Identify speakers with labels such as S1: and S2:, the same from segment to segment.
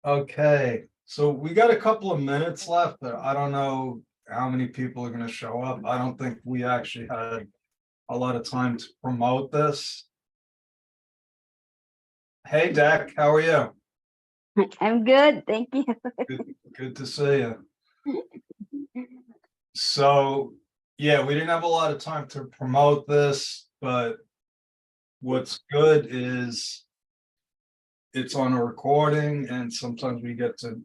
S1: Okay, so we got a couple of minutes left, but I don't know how many people are gonna show up. I don't think we actually had a lot of time to promote this. Hey, Dak, how are you?
S2: I'm good, thank you.
S1: Good to see you. So, yeah, we didn't have a lot of time to promote this, but what's good is it's on a recording, and sometimes we get to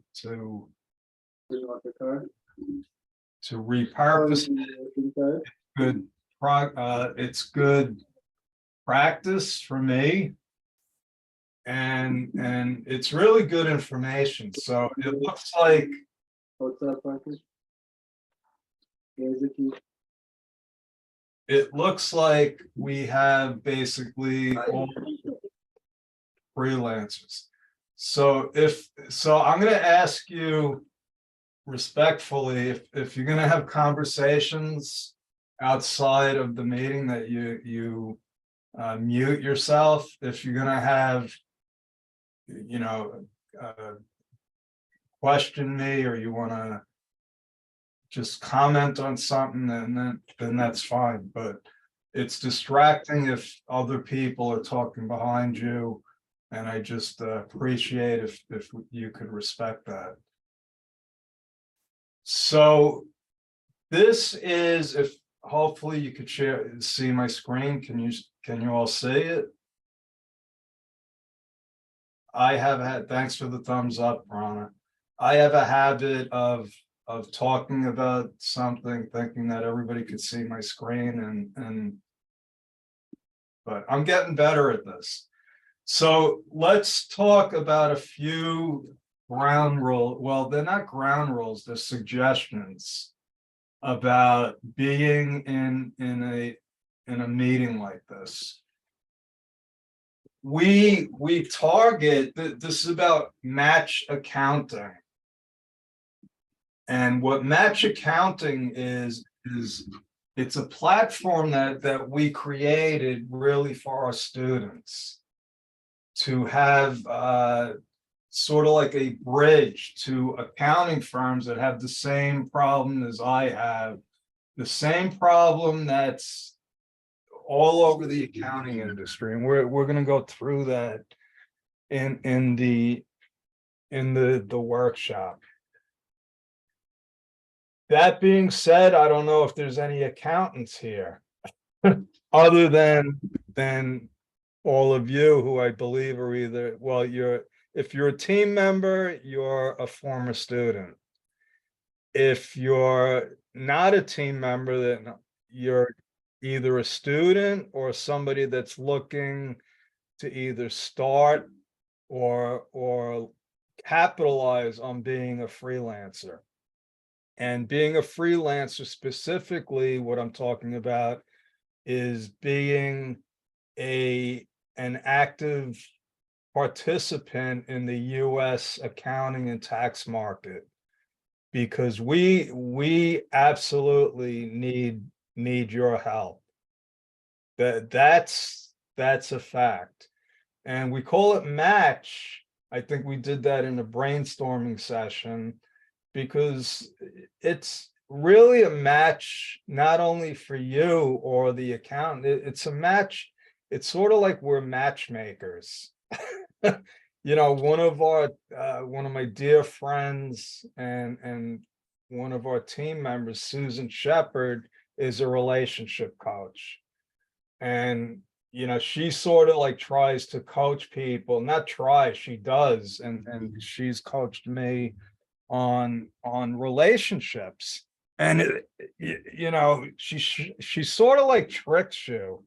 S1: repurpose good it's good practice for me, and it's really good information. So it looks like
S3: What's up, Marcus?
S1: we have basically all freelancers. So I'm going to ask you respectfully, if you're going to have conversations outside of the meeting, that you mute yourself. If you're going to have, question me, or you want to just comment on something, then that's fine. But it's distracting if other people are talking behind you, and I just appreciate if you could respect that. So this is, if hopefully you could see my screen. Can you all see it? I have had, thanks for the thumbs up, Rana. I have a habit of talking about something, thinking that everybody could see my screen, but I'm getting better at this. So let's talk about a few ground rules. Well, they're not ground rules, they're suggestions about being in a meeting like this. We target, this is about match accounting. And what match accounting is it's a platform that we created really for our students to have sort of like a bridge to accounting firms that have the same problem as I have, the same problem that's all over the accounting industry. And we're going to go through that in the workshop. That being said, I don't know if there's any accountants here other than all of you, who I believe are either, well, if you're a team member, you're a former student. If you're not a team member, then you're either a student or somebody that's looking to either start or capitalize on being a freelancer. And being a freelancer, specifically, what I'm talking about is being an active participant in the US accounting and tax market, because we absolutely need your help. That's a fact. And we call it match. I think we did that in a brainstorming session, because it's really a match, not only for you or the accountant, it's a match. It's sort of like we're matchmakers. One of my dear friends and one of our team members, Susan Shepard, is a relationship coach. And she sort of like tries to coach people, not try, she does, and she's coached me on relationships. And she sort of like tricks you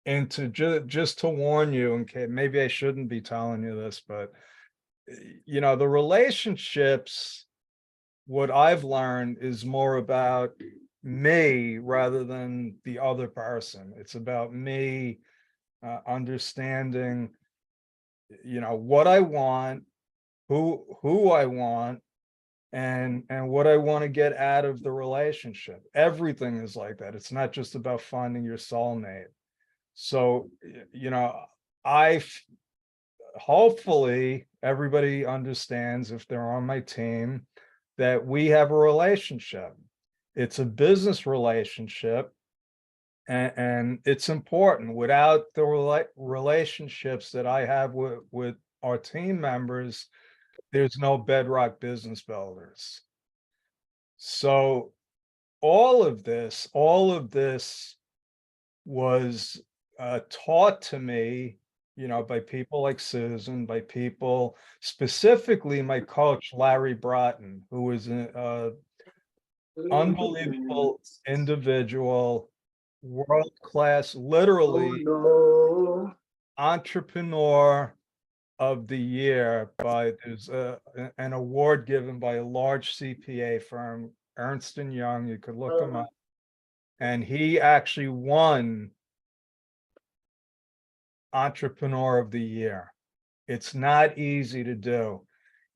S1: into just to warn you, okay, maybe I shouldn't be telling you this, but the relationships, what I've learned, is more about me rather than the other person. It's about me understanding what I want, who I want, and what I want to get out of the relationship. Everything is like that. It's not just about finding your soulmate. So hopefully everybody understands, if they're on my team, that we have a relationship. It's a business relationship, and it's important. Without the relationships that I have with our team members, there's no bedrock business builders. So all of this was taught to me, by people like Susan, by people, specifically my coach, Larry Broughton, who was an unbelievable individual, world-class,
S3: Oh,
S1: literally
S3: no.
S1: entrepreneur of the year there's an award given by a large CPA firm, Ernst and Young. You could look him up. And he actually won Entrepreneur of the Year. It's not easy to do.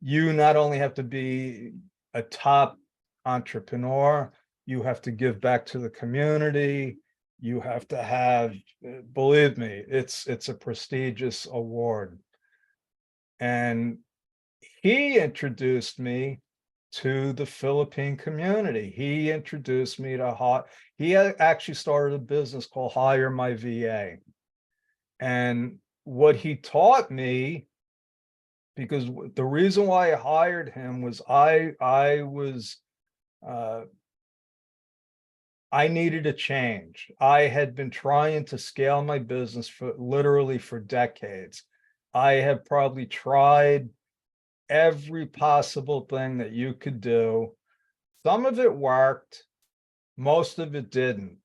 S1: You not only have to be a top entrepreneur, you have to give back to the community. You have to have, believe me, it's a prestigious award. And he introduced me to the Philippine community. He introduced me to he actually started a business called Hire My VA. And what he taught me, because the reason why I hired him was I needed a change. I had been trying to scale my business literally for decades. I have probably tried every possible thing that you could do. Some of it worked, most of it didn't.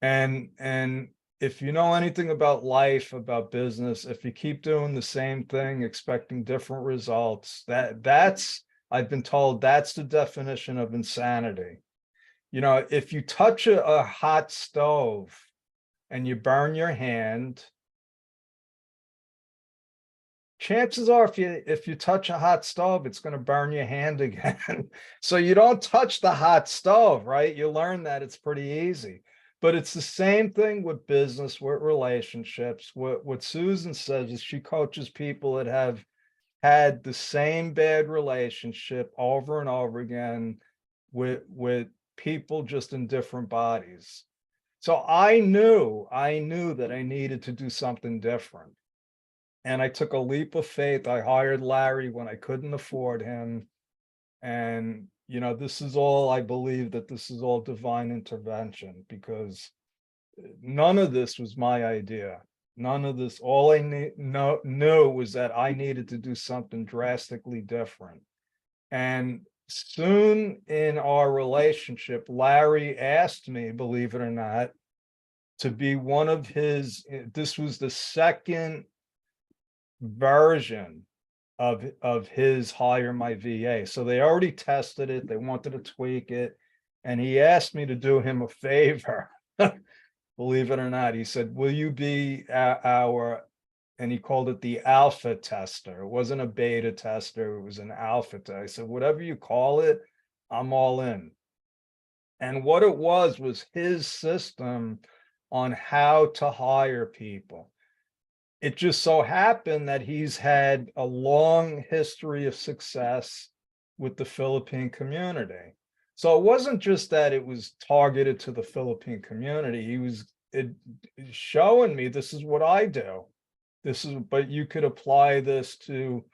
S1: And if you know anything about life, about business, if you keep doing the same thing, expecting different results, that's, I've been told, that's the definition of insanity. If you touch a hot stove and you burn your hand, chances are if you touch a hot stove, it's going to burn your hand again. So you don't touch the hot stove, right? You learn that it's pretty easy. But it's the same thing with business, with relationships. What Susan says is she coaches people that have had the same bad relationship over and over again with people just in different bodies. So I knew that I needed to do something different. And I took a leap of faith. I hired Larry when I couldn't afford him. And, this is all, I believe that this is all divine intervention, because none of this was my idea. None of this, all I knew was that I needed to do something drastically different. And soon in our relationship, Larry asked me, believe it or not, to be one of his, this was the second version of his Hire My VA. So they already tested it, they wanted to tweak it, and he asked me to do him a favor. Believe it or not, he said, will you be our, and he called it the alpha tester. It wasn't a beta tester, it was an alpha tester. I said, whatever you call it, I'm all in. And what it was his system on how to hire people. It just so happened that he's had a long history of success with the Philippine community. So it wasn't just that it was targeted to the Philippine community. He was showing me, this is what I do. But you could apply this to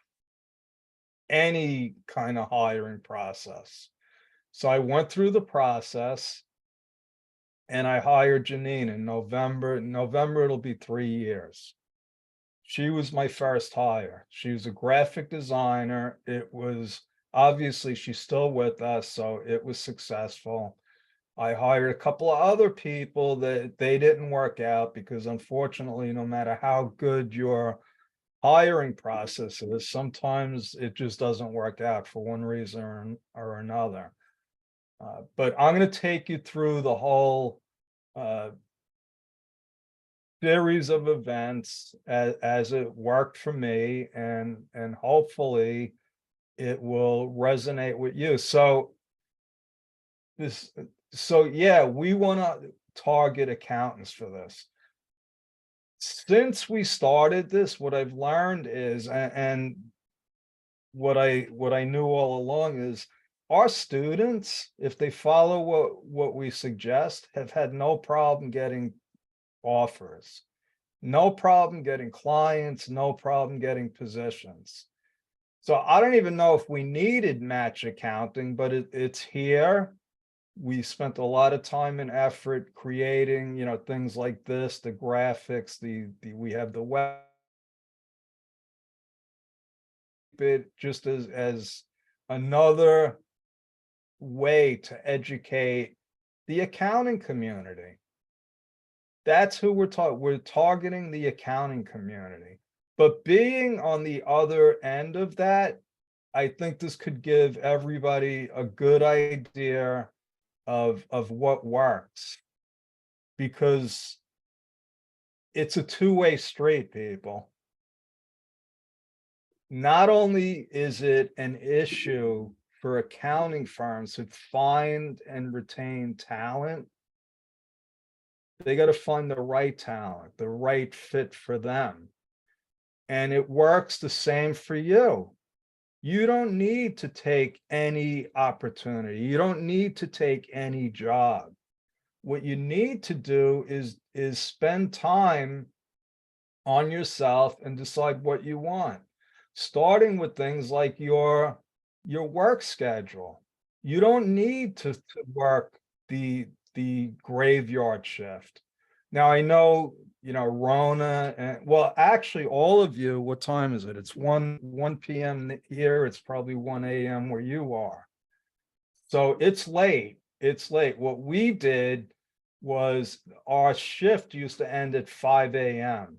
S1: any kind of hiring process. So I went through the process and I hired Janine in November. November, it'll be 3 years. She was my first hire. She was a graphic designer. It was, obviously she's still with us, so it was successful. I hired a couple of other people that they didn't work out because, unfortunately, no matter how good your hiring process is, sometimes it just doesn't work out for one reason or another. But I'm going to take you through the whole series of events as it worked for me, and hopefully it will resonate with you. So yeah, we want to target accountants for this. since we started this, what I've learned is, and what I knew all along is our students, if they follow what we suggest, have had no problem getting offers, no problem getting clients, no problem getting positions. So I don't even know if we needed match accounting, but it's here. We spent a lot of time and effort creating, things like this, the graphics, we have the web, it just as another way to educate the accounting community. That's who we're targeting, the accounting community. But being on the other end of that, I think this could give everybody a good idea of what works. Because it's a two-way street, people. Not only is it an issue for accounting firms to find and retain talent, they got to find the right talent, the right fit for them. And it works the same for you. You don't need to take any opportunity. You don't need to take any job. What you need to do is spend time on yourself and decide what you want, starting with things like your work schedule. You don't need to work the graveyard shift. Now I know, Rona, and well, actually all of you, what time is it? It's 1 p.m. here. It's probably 1 a.m. where you are. So it's late. It's late. What we did was our shift used to end at 5 a.m.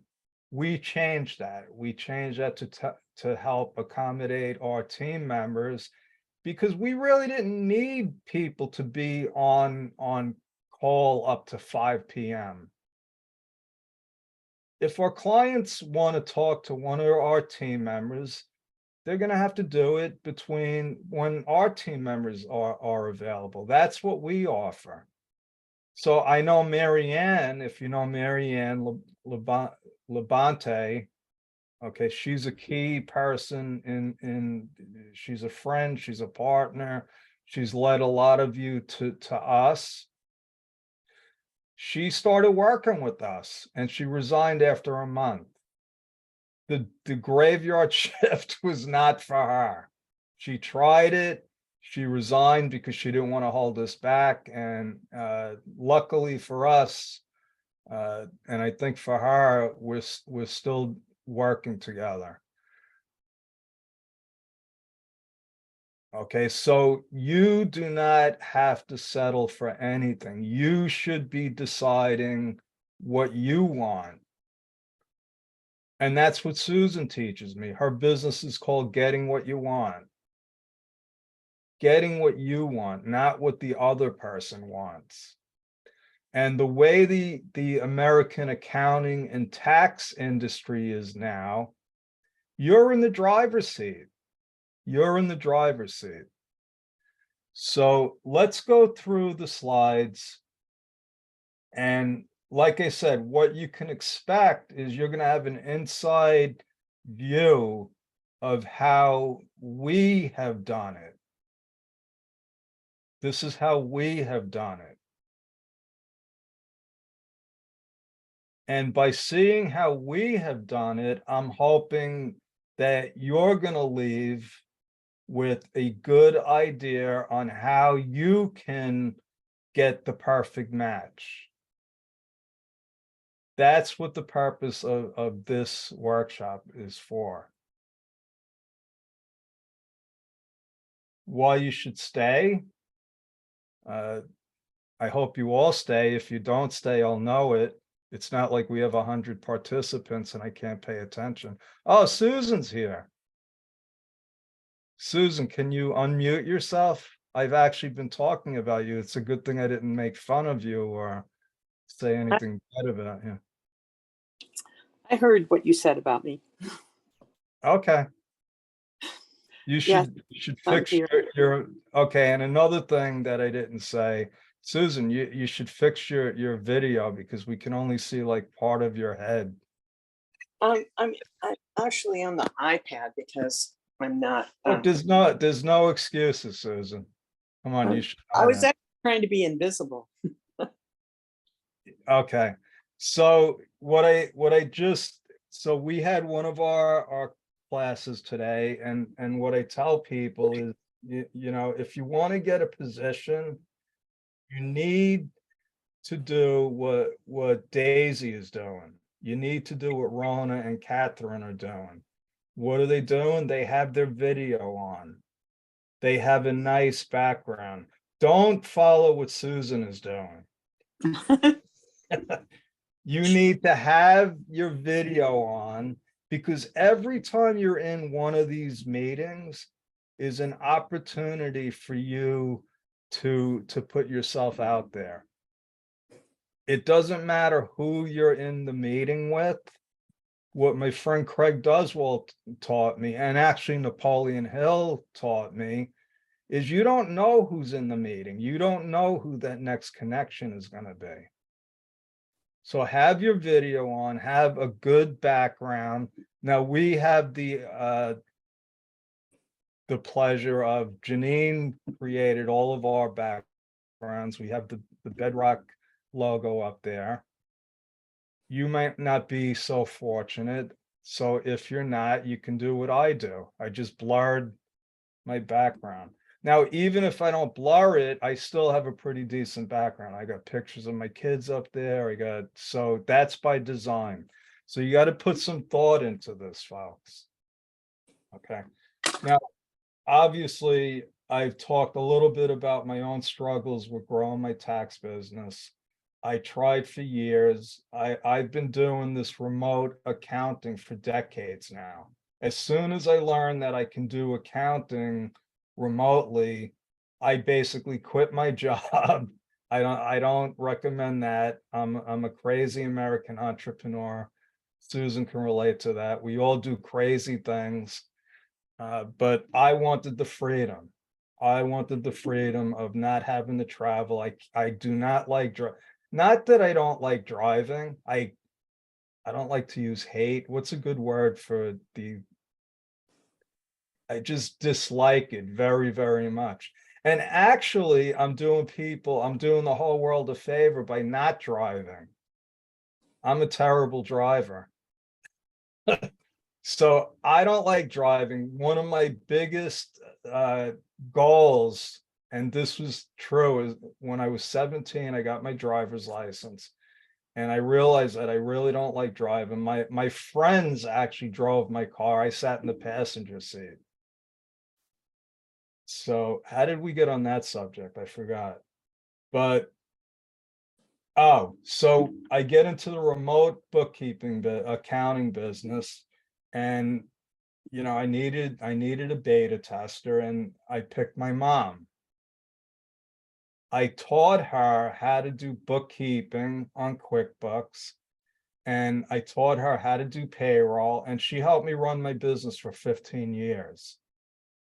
S1: We changed that. We changed that to help accommodate our team members, because we really didn't need people to be on call up to 5 p.m. If our clients want to talk to one of our team members, they're going to have to do it between when our team members are available. That's what we offer. So I know Marianne, if you know Marianne Labonte, okay, she's a key person in she's a friend, she's a partner, she's led a lot of you to us. She started working with us and she resigned after a month. The graveyard shift was not for her. She tried it. She resigned because she didn't want to hold us back. And luckily for us, and I think for her, we're still working together. Okay, so you do not have to settle for anything. You should be deciding what you want. And that's what Susan teaches me. Her business is called Getting What You Want. Getting what you want, not what the other person wants. And the way the American accounting and tax industry is now, you're in the driver's seat. You're in the driver's seat. So let's go through the slides. And like I said, what you can expect is you're going to have an inside view of how we have done it. This is how we have done it. And by seeing how we have done it, I'm hoping that you're going to leave with a good idea on how you can get the perfect match. That's what the purpose of this workshop is for. Why you should stay? I hope you all stay. If you don't stay, I'll know it. It's not like we have 100 participants and I can't pay attention. Oh, Susan's here. Susan, can you unmute yourself? I've actually been talking about you. It's a good thing I didn't make fun of you or say anything bad about you.
S4: I heard what you said about me.
S1: Okay. You
S4: Yes,
S1: should
S4: I'm
S1: fix
S4: here.
S1: your okay. And another thing that I didn't say, Susan, you should fix your video because we can only see like part of your head.
S4: I'm actually on the iPad because I'm not.
S1: Look, there's no excuses, Susan. Come on, you should
S4: I
S1: know
S4: was
S1: that.
S4: actually trying to be invisible.
S1: Okay, so so we had one of our classes today, and what I tell people is, you know, if you want to get a position, you need to do what Daisy is doing. You need to do what Rona and Catherine are doing. What are they doing? They have their video on. They have a nice background. Don't follow what Susan is doing. You need to have your video on, because every time you're in one of these meetings is an opportunity for you to put yourself out there. It doesn't matter who you're in the meeting with. What my friend Craig Doswell taught me, and actually Napoleon Hill taught me, is you don't know who's in the meeting. You don't know who that next connection is going to be. So have your video on, have a good background. Now we have the pleasure of Janine created all of our backgrounds. We have the Bedrock logo up there. You might not be so fortunate. So if you're not, you can do what I do. I just blurred my background. Now, even if I don't blur it, I still have a pretty decent background. I got pictures of my kids up there. So that's by design. So you got to put some thought into this, folks. Okay. Now, obviously, I've talked a little bit about my own struggles with growing my tax business. I tried for years. I've been doing this remote accounting for decades now. As soon as I learned that I can do accounting remotely, I basically quit my job. I don't recommend that. I'm a crazy American entrepreneur. Susan can relate to that. We all do crazy things. But I wanted the freedom. I wanted the freedom of not having to travel. I do not like not that I don't like driving. I don't like to use hate. What's a good word for I just dislike it very, very much. And actually, I'm doing the whole world a favor by not driving. I'm a terrible driver. So I don't like driving. One of my biggest goals, and this was true, is when I was 17, I got my driver's license. And I realized that I really don't like driving. My friends actually drove my car. I sat in the passenger seat. So how did we get on that subject? I forgot. But so I get into the remote bookkeeping, the accounting business, and you know, I needed a beta tester, and I picked my mom. I taught her how to do bookkeeping on QuickBooks, and I taught her how to do payroll, and she helped me run my business for 15 years.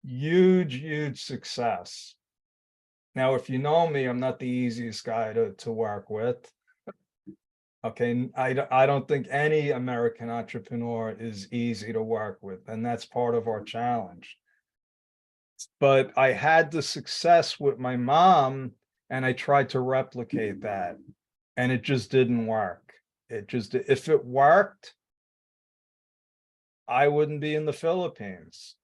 S1: Huge, huge success. Now, if you know me, I'm not the easiest guy to work with. Okay, I don't think any American entrepreneur is easy to work with, and that's part of our challenge. But I had the success with my mom, and I tried to replicate that, and it just didn't work. If it worked, I wouldn't be in the Philippines.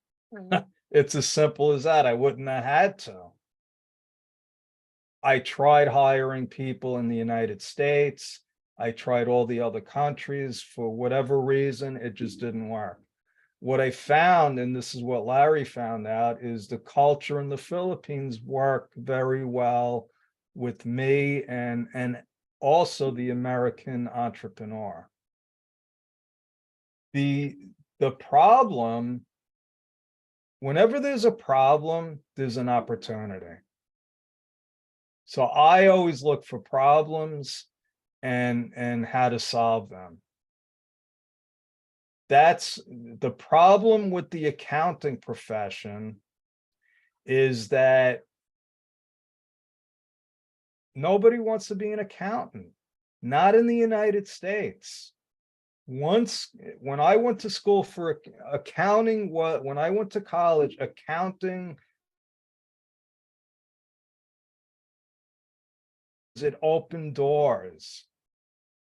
S1: It's as simple as that. I wouldn't have had to. I tried hiring people in the United States. I tried all the other countries. For whatever reason, it just didn't work. What I found, and this is what Larry found out, is the culture in the Philippines worked very well with me and also the American entrepreneur. The problem, whenever there's a problem, there's an opportunity. So I always look for problems and how to solve them. That's the problem with the accounting profession, is that nobody wants to be an accountant, not in the United States. when I went to school for accounting, when I went to college, accounting, it opened doors.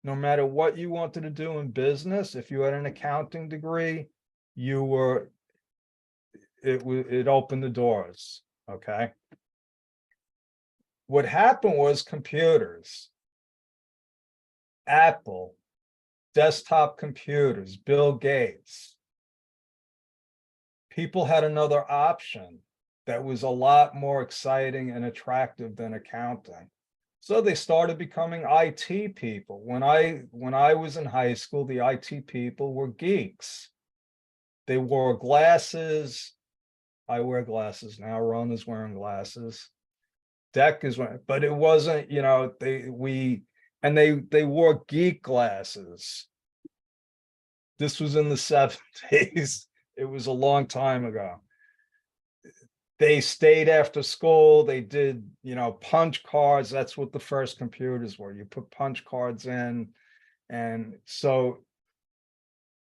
S1: No matter what you wanted to do in business, if you had an accounting degree, it opened the doors, okay? What happened was computers, Apple, desktop computers, Bill Gates. People had another option that was a lot more exciting and attractive than accounting. So they started becoming IT people. When I was in high school, the IT people were geeks. They wore glasses. I wear glasses now. Ron is wearing glasses. Deck is wearing, but it wasn't, they wore geek glasses. This was in the 70s. It was a long time ago. They stayed after school. They did, punch cards. That's what the first computers were. You put punch cards in. And so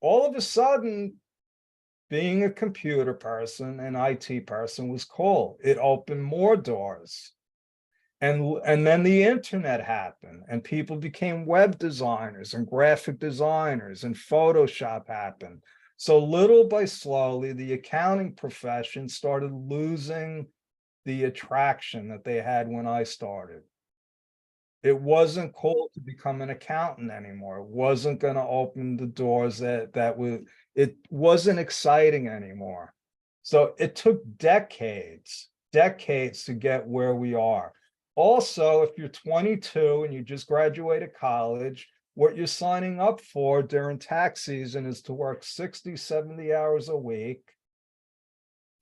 S1: all of a sudden, being a computer person and IT person was cool. It opened more doors. And then the internet happened and people became web designers and graphic designers and Photoshop happened. So little by slowly, the accounting profession started losing the attraction that they had when I started. It wasn't cool to become an accountant anymore. It wasn't going to open the doors it wasn't exciting anymore. So it took decades to get where we are. Also, if you're 22 and you just graduated college, what you're signing up for during tax season is to work 60, 70 hours a week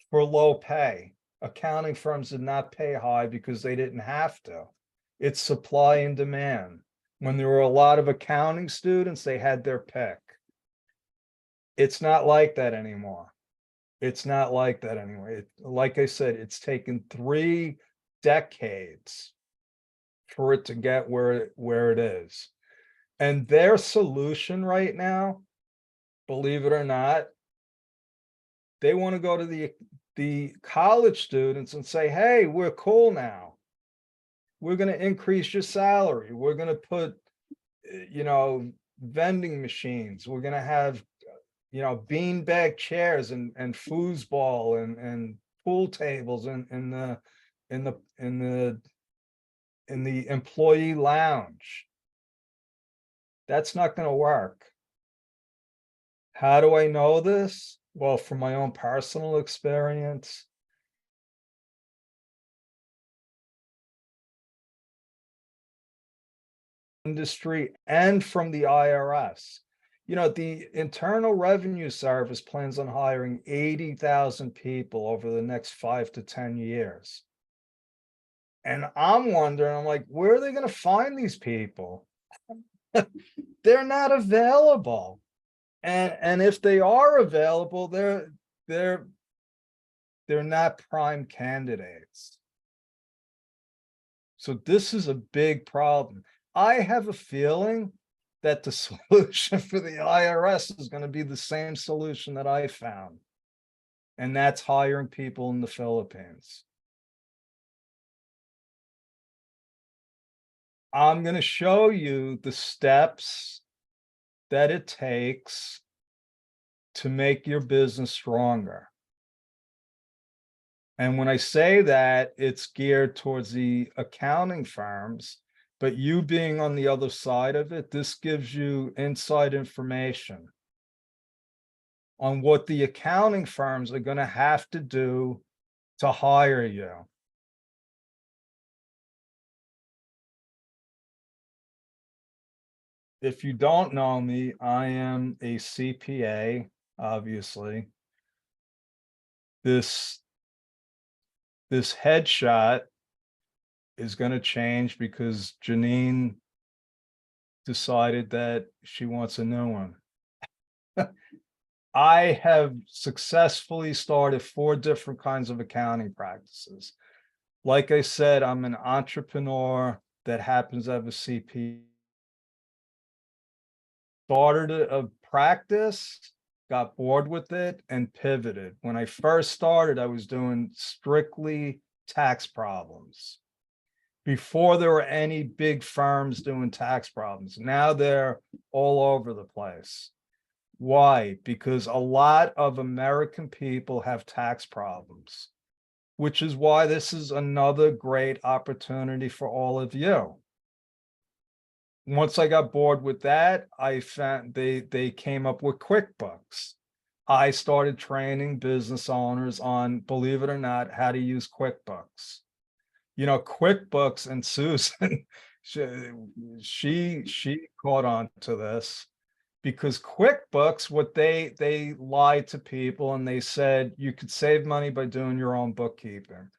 S1: for low pay. Accounting firms did not pay high because they didn't have to. It's supply and demand. When there were a lot of accounting students, they had their pick. It's not like that anymore. It's not like that anymore. Like I said, it's taken 3 decades for it to get where it is. And their solution right now, believe it or not, they want to go to the college students and say, hey, we're cool now. We're going to increase your salary. We're going to put, vending machines. We're going to have, beanbag chairs and foosball and pool tables in the employee lounge. That's not going to work. How do I know this? Well, from my own personal experience. Industry and from the IRS. The Internal Revenue Service plans on hiring 80,000 people over the next 5 to 10 years. And I'm wondering, I'm like, where are they going to find these people? They're not available. And if they are available, they're not prime candidates. So this is a big problem. I have a feeling that the solution for the IRS is going to be the same solution that I found. And that's hiring people in the Philippines. I'm going to show you the steps that it takes to make your business stronger. And when I say that, it's geared towards the accounting firms, but you being on the other side of it, this gives you inside information on what the accounting firms are going to have to do to hire you. If you don't know me, I am a CPA, obviously. This headshot is going to change because Janine decided that she wants a new one. I have successfully started 4 different kinds of accounting practices. Like I said, I'm an entrepreneur that happens to have a CPA. started a practice, got bored with it, and pivoted. When I first started, I was doing strictly tax problems. Before there were any big firms doing tax problems. Now they're all over the place. Why? Because a lot of American people have tax problems, which is why this is another great opportunity for all of you. Once I got bored with that, I found they came up with QuickBooks. I started training business owners on, believe it or not, how to use QuickBooks. You know, QuickBooks, and Susan, she caught on to this, because QuickBooks, what they lied to people and they said you could save money by doing your own bookkeeping.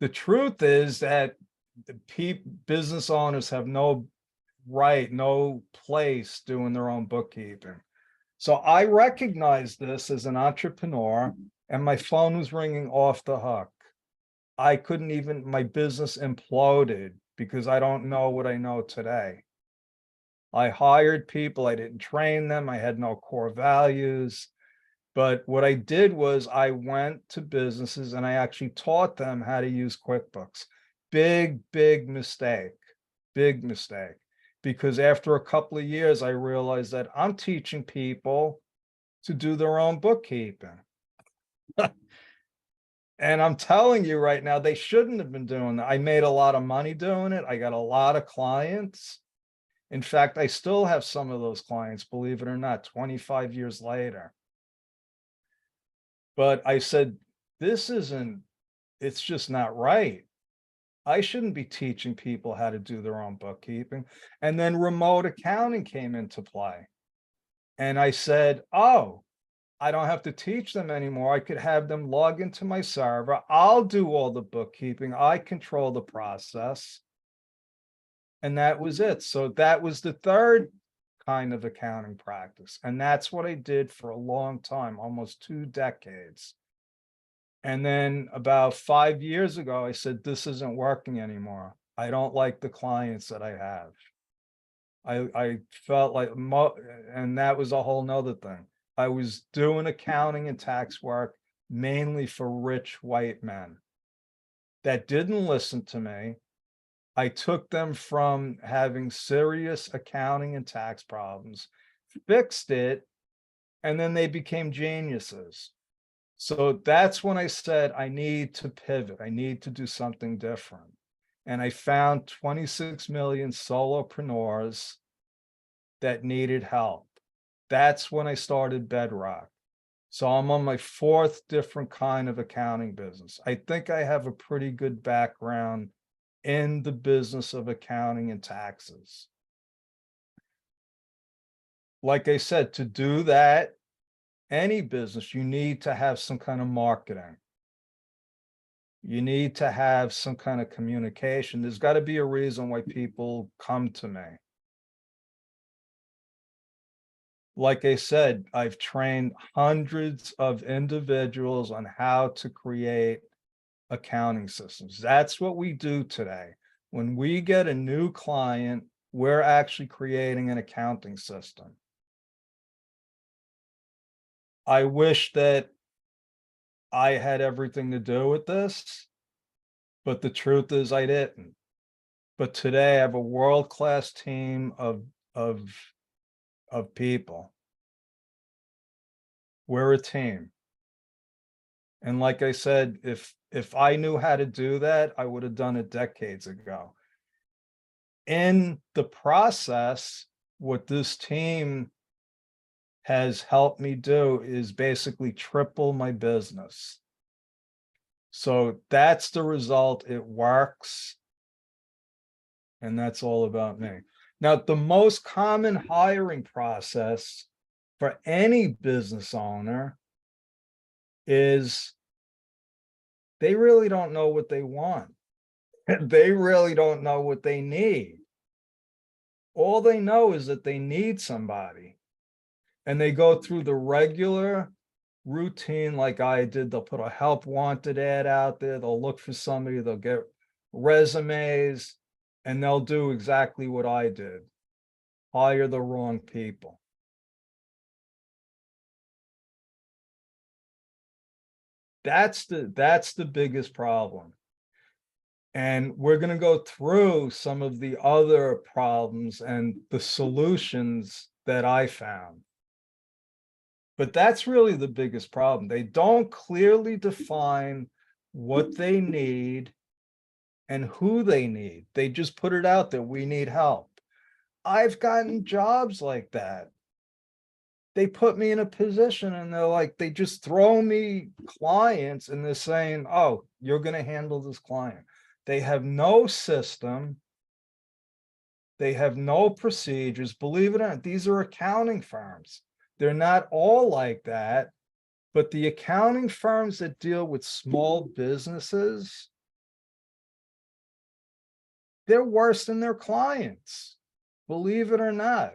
S1: The truth is that business owners have no right, no place doing their own bookkeeping. So I recognized this as an entrepreneur, and my phone was ringing off the hook. I couldn't even, my business imploded because I don't know what I know today. I hired people, I didn't train them, I had no core values. But what I did was I went to businesses and I actually taught them how to use QuickBooks. Big mistake, big mistake. Because after a couple of years, I realized that I'm teaching people to do their own bookkeeping. And I'm telling you right now, they shouldn't have been doing that. I made a lot of money doing it. I got a lot of clients. In fact, I still have some of those clients, believe it or not, 25 years later. But I said, it's just not right. I shouldn't be teaching people how to do their own bookkeeping. And then remote accounting came into play. And I said, oh, I don't have to teach them anymore. I could have them log into my server. I'll do all the bookkeeping. I control the process. And that was it. So that was the third kind of accounting practice. And that's what I did for a long time, almost 2 decades. And then about 5 years ago, I said, this isn't working anymore. I don't like the clients that I have. I felt like, and that was a whole nother thing. I was doing accounting and tax work mainly for rich white men that didn't listen to me. I took them from having serious accounting and tax problems, fixed it, and then they became geniuses. So that's when I said, I need to pivot. I need to do something different. And I found 26 million solopreneurs that needed help. That's when I started Bedrock. So I'm on my 4th different kind of accounting business. I think I have a pretty good background in the business of accounting and taxes. Like I said, to do that, any business, you need to have some kind of marketing. You need to have some kind of communication. There's got to be a reason why people come to me. Like I said, I've trained hundreds of individuals on how to create accounting systems. That's what we do today. When we get a new client, we're actually creating an accounting system. I wish that I had everything to do with this, but the truth is I didn't. But today I have a world-class team of people. We're a team. And like I said, if I knew how to do that, I would have done it decades ago. In the process, what this team has helped me do is basically triple my business. So that's the result. It works. And that's all about me. Now, the most common hiring process for any business owner is they really don't know what they want. They really don't know what they need. All they know is that they need somebody. And they go through the regular routine like I did. They'll put a help wanted ad out there. They'll look for somebody. They'll get resumes, and they'll do exactly what I did. Hire the wrong people. That's the biggest problem. And we're going to go through some of the other problems and the solutions that I found. But that's really the biggest problem. They don't clearly define what they need and who they need. They just put it out there, we need help. I've gotten jobs like that. They put me in a position and they're like, they just throw me clients and they're saying, oh, you're going to handle this client. They have no system. They have no procedures. Believe it or not, these are accounting firms. They're not all like that, but the accounting firms that deal with small businesses, they're worse than their clients. Believe it or not.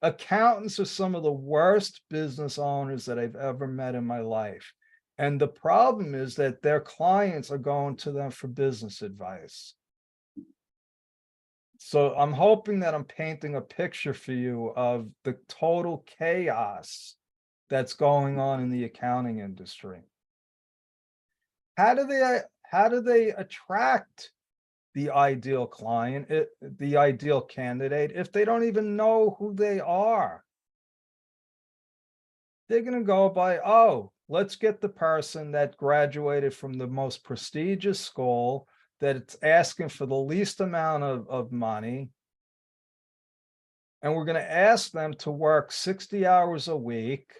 S1: Accountants are some of the worst business owners that I've ever met in my life. And the problem is that their clients are going to them for business advice. So I'm hoping that I'm painting a picture for you of the total chaos that's going on in the accounting industry. How do they attract the ideal client, the ideal candidate, if they don't even know who they are? They're going to go by, oh, let's get the person that graduated from the most prestigious school, that it's asking for the least amount of money. And we're going to ask them to work 60 hours a week.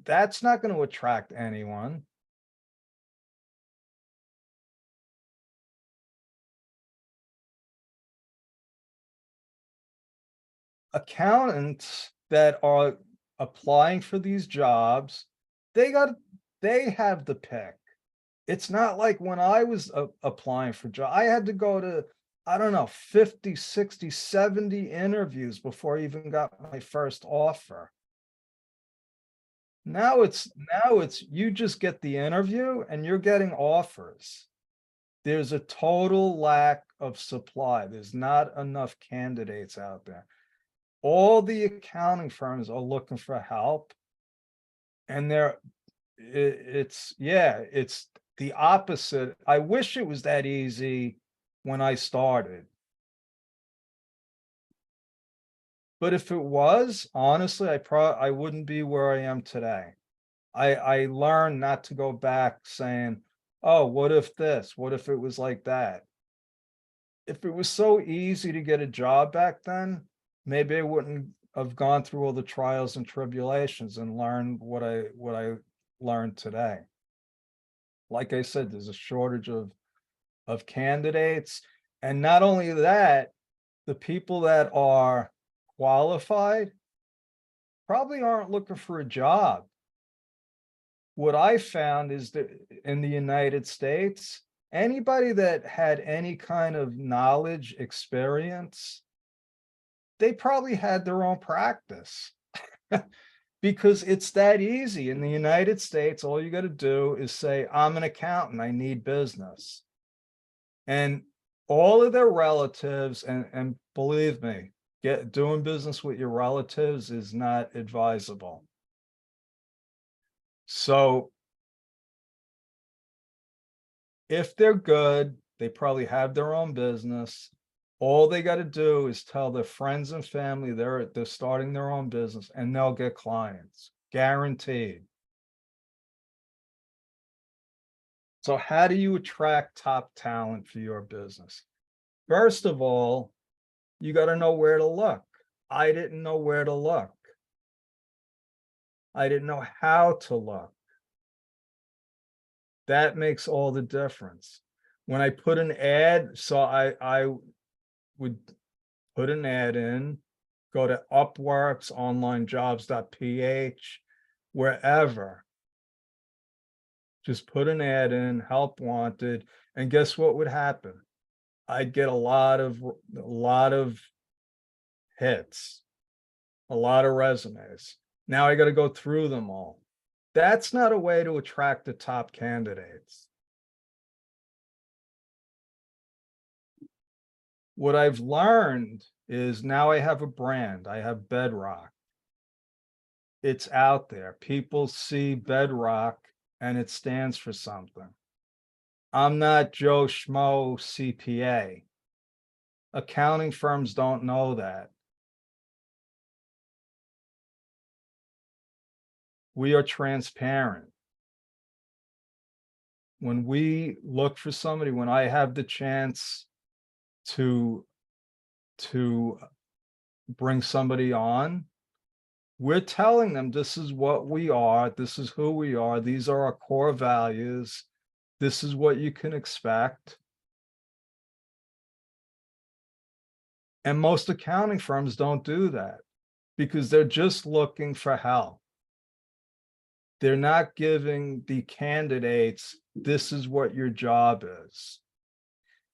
S1: That's not going to attract anyone. Accountants that are applying for these jobs, they have the pick. It's not like when I was applying for job, I had to go to, I don't know, 50, 60, 70 interviews before I even got my first offer. Now it's you just get the interview and you're getting offers. There's a total lack of supply. There's not enough candidates out there. All the accounting firms are looking for help. And it's the opposite. I wish it was that easy when I started. But if it was, honestly, I wouldn't be where I am today. I learned not to go back saying, oh, what if this? What if it was like that? If it was so easy to get a job back then, maybe I wouldn't have gone through all the trials and tribulations and learned what I learned today. Like I said, there's a shortage of candidates. And not only that, the people that are qualified probably aren't looking for a job. What I found is that in the United States, anybody that had any kind of knowledge, experience, they probably had their own practice. Because it's that easy. In the United States, all you got to do is say, I'm an accountant, I need business. And all of their relatives, and believe me, doing business with your relatives is not advisable. So if they're good, they probably have their own business. All they got to do is tell their friends and family they're starting their own business and they'll get clients, guaranteed. So how do you attract top talent for your business? First of all, you got to know where to look. I didn't know where to look. I didn't know how to look. That makes all the difference. When I put an ad, so I would put an ad in, go to Upworks, onlinejobs.ph, wherever. Just put an ad in, help wanted, and guess what would happen? I'd get a lot of hits, a lot of resumes. Now I got to go through them all. That's not a way to attract the top candidates. What I've learned is now I have a brand. I have Bedrock. It's out there. People see bedrock and it stands for something. I'm not Joe Schmo CPA. Accounting firms don't know that. We are transparent. When we look for somebody, when I have the chance to bring somebody on, we're telling them this is what we are, this is who we are, these are our core values, this is what you can expect. And most accounting firms don't do that because they're just looking for help. They're not giving the candidates, this is what your job is.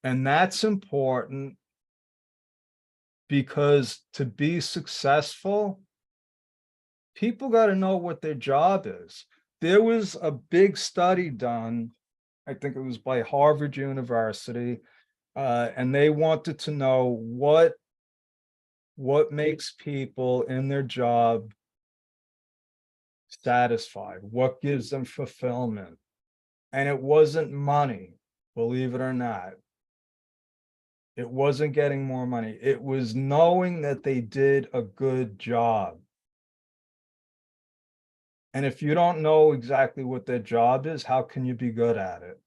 S1: And that's important because to be successful, people got to know what their job is. There was a big study done, I think it was by Harvard University, and they wanted to know what makes people in their job satisfied, what gives them fulfillment. And it wasn't money, believe it or not. It wasn't getting more money. It was knowing that they did a good job. And if you don't know exactly what their job is, how can you be good at it?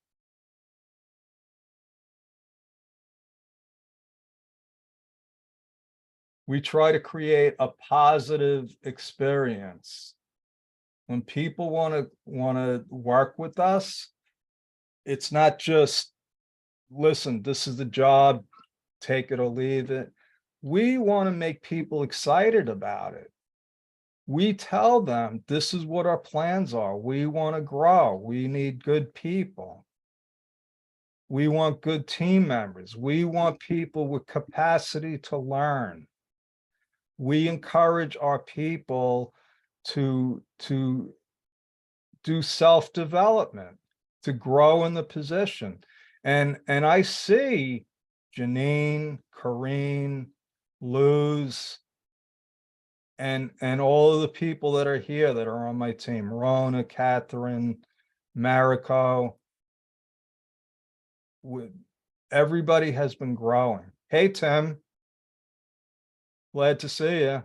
S1: We try to create a positive experience. When people want to work with us, it's not just, listen, this is the job, take it or leave it. We want to make people excited about it. We tell them this is what our plans are. We want to grow. We need good people. We want good team members. We want people with capacity to learn. We encourage our people to do self-development, to grow in the position. And I see Janine, Corrine, Luz, and all of the people that are here that are on my team, Rona, Catherine, Mariko, everybody has been growing. Hey, Tim, glad to see you,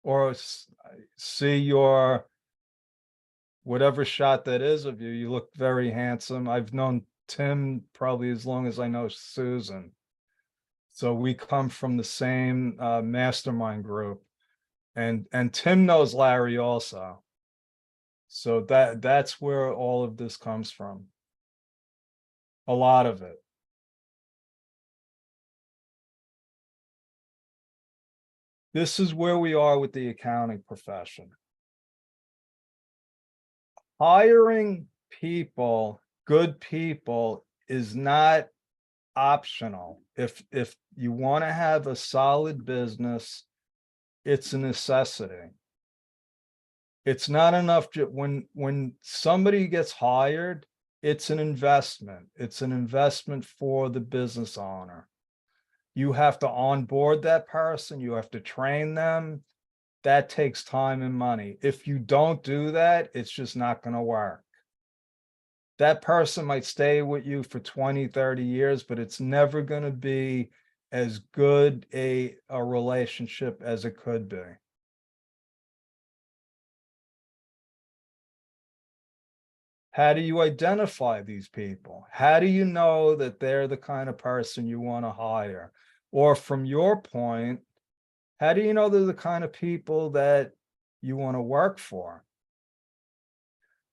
S1: or see your whatever shot that is of you. You look very handsome. I've known Tim probably as long as I know Susan. So we come from the same mastermind group. And Tim knows Larry also. So that's where all of this comes from. A lot of it. This is where we are with the accounting profession. Hiring people, good people, is not optional. If you want to have a solid business, it's a necessity. It's not enough when somebody gets hired, it's an investment. It's an investment for the business owner. You have to onboard that person, you have to train them. That takes time and money. If you don't do that, it's just not going to work. That person might stay with you for 20, 30 years, but it's never going to be as good a relationship as it could be. How do you identify these people? How do you know that they're the kind of person you want to hire? Or from your point, how do you know they're the kind of people that you want to work for?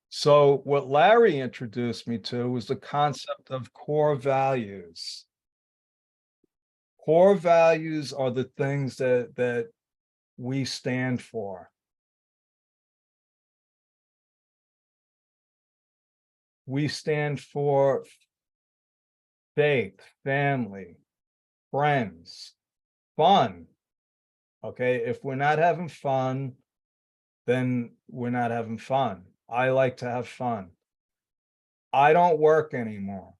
S1: So what Larry introduced me to was the concept of core values. Core values are the things that we stand for. We stand for faith, family, friends, fun. Okay, if we're not having fun, then we're not having fun. I like to have fun. I don't work anymore.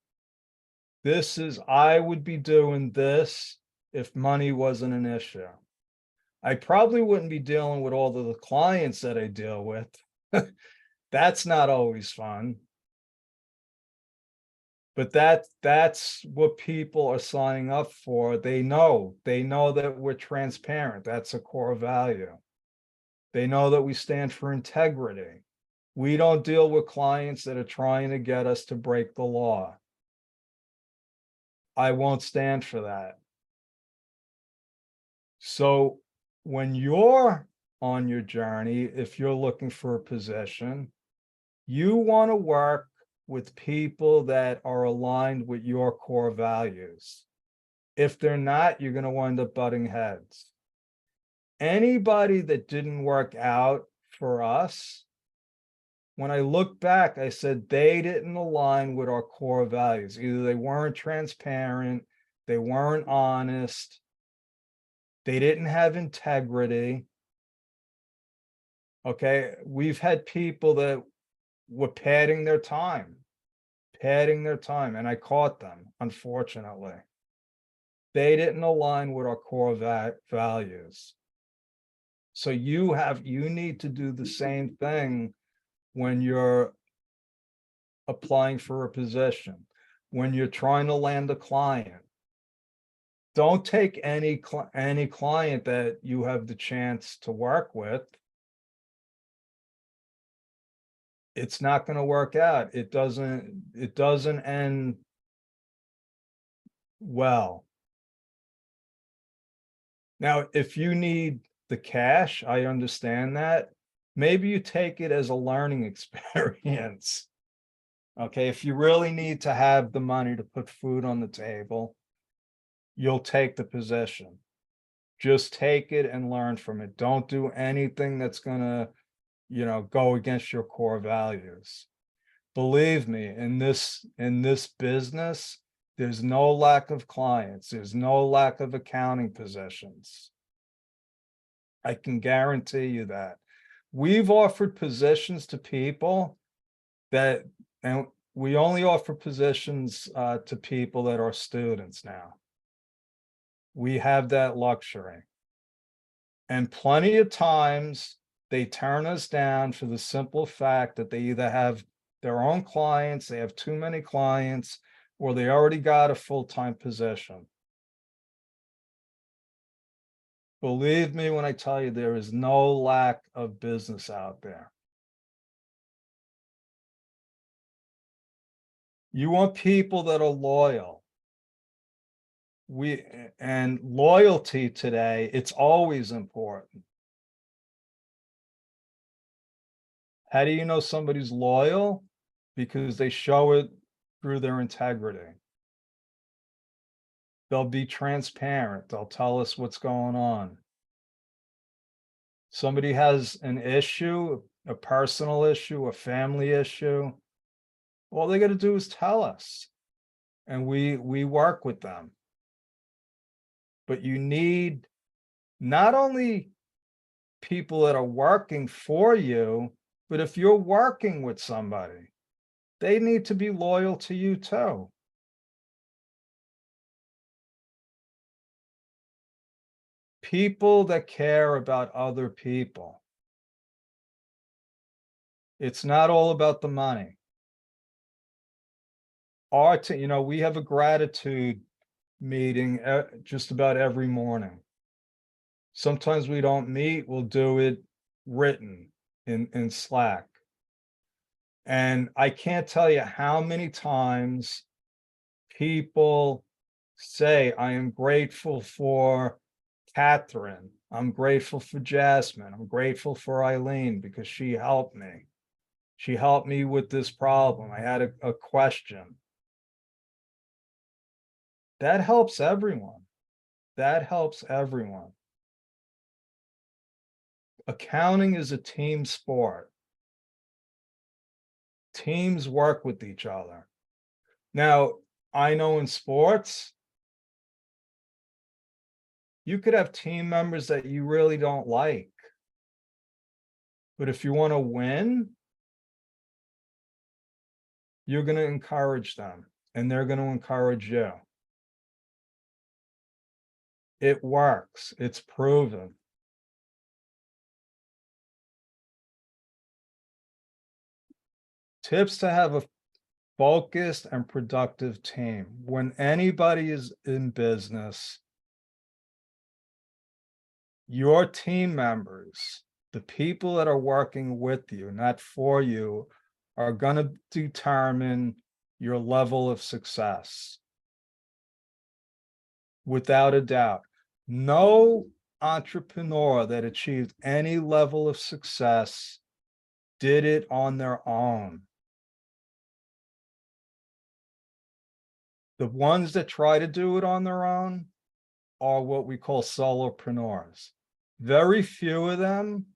S1: I would be doing this if money wasn't an issue. I probably wouldn't be dealing with all of the clients that I deal with. That's not always fun. But that's what people are signing up for. They know that we're transparent. That's a core value. They know that we stand for integrity. We don't deal with clients that are trying to get us to break the law. I won't stand for that. So when you're on your journey, if you're looking for a position, you want to work with people that are aligned with your core values. If they're not, you're going to wind up butting heads. Anybody that didn't work out for us, when I look back, I said they didn't align with our core values. Either they weren't transparent, they weren't honest, they didn't have integrity. Okay, we've had people that were padding their time, and I caught them, unfortunately. They didn't align with our core values. So you need to do the same thing when you're applying for a position, when you're trying to land a client. Don't take any client that you have the chance to work with. It's not going to work out. It doesn't end well. Now, if you need the cash, I understand that. Maybe you take it as a learning experience. Okay, if you really need to have the money to put food on the table, you'll take the position. Just take it and learn from it. Don't do anything that's gonna, go against your core values. Believe me, in this business, there's no lack of clients. There's no lack of accounting positions. I can guarantee you that. We've offered positions to people and we only offer positions to people that are students now. We have that luxury. And plenty of times they turn us down for the simple fact that they either have their own clients, they have too many clients, or they already got a full-time position. Believe me when I tell you, there is no lack of business out there. You want people that are loyal. And loyalty today, it's always important. How do you know somebody's loyal? Because they show it through their integrity. They'll be transparent. They'll tell us what's going on. Somebody has an issue, a personal issue, a family issue. All they got to do is tell us, and we work with them. But you need not only people that are working for you, but if you're working with somebody, they need to be loyal to you too. People that care about other people. It's not all about the money. We have a gratitude meeting just about every morning. Sometimes we don't meet, we'll do it written in Slack. And I can't tell you how many times people say, I am grateful for Catherine. I'm grateful for Jasmine. I'm grateful for Eileen because she helped me. She helped me with this problem. I had a question. That helps everyone. That helps everyone. Accounting is a team sport. Teams work with each other. Now, I know in sports, you could have team members that you really don't like. But if you want to win, you're going to encourage them and they're going to encourage you. It works. It's proven. Tips to have a focused and productive team. When anybody is in business, your team members, the people that are working with you, not for you, are going to determine your level of success. Without a doubt, no entrepreneur that achieved any level of success did it on their own. The ones that try to do it on their own are what we call solopreneurs. Very few of them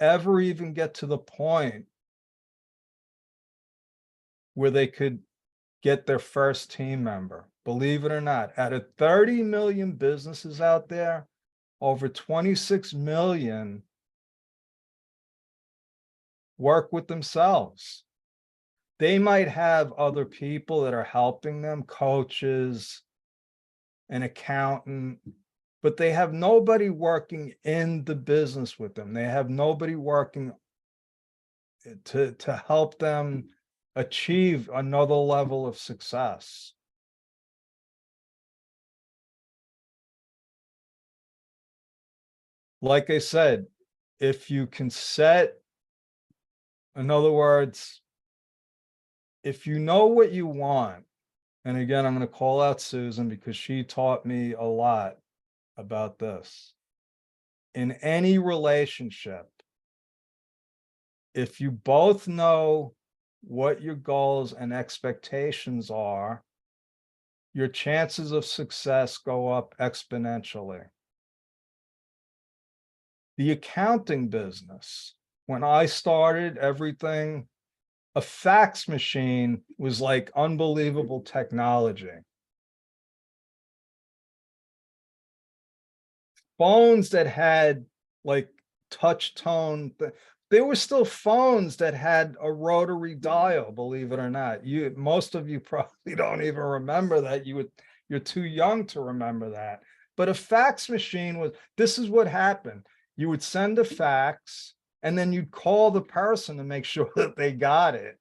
S1: ever even get to the point where they could get their first team member. Believe it or not, out of 30 million businesses out there, over 26 million work with themselves. They might have other people that are helping them, coaches, an accountant, but they have nobody working in the business with them. They have nobody working to help them achieve another level of success. Like I said, if you can set, in other words, if you know what you want, and again, I'm going to call out Susan because she taught me a lot about this. In any relationship, if you both know what your goals and expectations are, your chances of success go up exponentially. The accounting business, when I started everything, a fax machine was like unbelievable technology. Phones that had like touch tone, there were still phones that had a rotary dial, believe it or not. Most of you probably don't even remember that. You're too young to remember that. But a fax machine was, this is what happened. You would send a fax and then you'd call the person to make sure that they got it.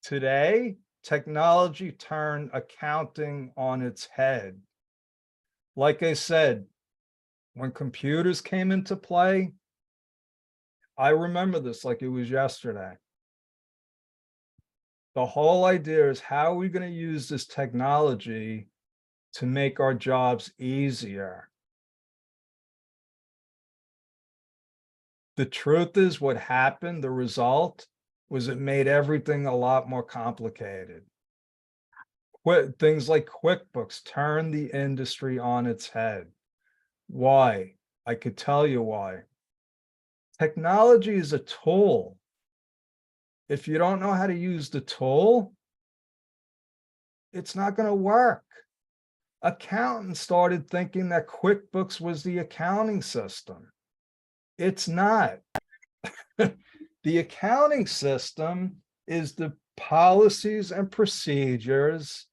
S1: Today, technology turned accounting on its head. Like I said, when computers came into play, I remember this like it was yesterday. The whole idea is, how are we going to use this technology to make our jobs easier? The truth is, what happened, the result was it made everything a lot more complicated. Things like QuickBooks turned the industry on its head. Why? I could tell you why. Technology is a tool. If you don't know how to use the tool, it's not going to work. Accountants started thinking that QuickBooks was the accounting system. It's not. The accounting system is the policies and procedures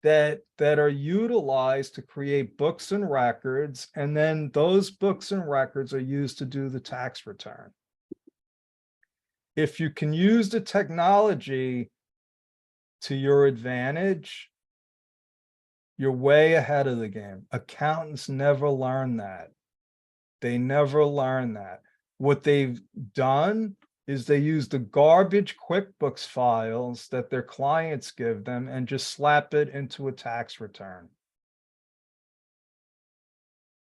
S1: that are utilized to create books and records, and then those books and records are used to do the tax return. If you can use the technology to your advantage, you're way ahead of the game. Accountants never learn that. They never learn that. What they've done is they use the garbage QuickBooks files that their clients give them and just slap it into a tax return.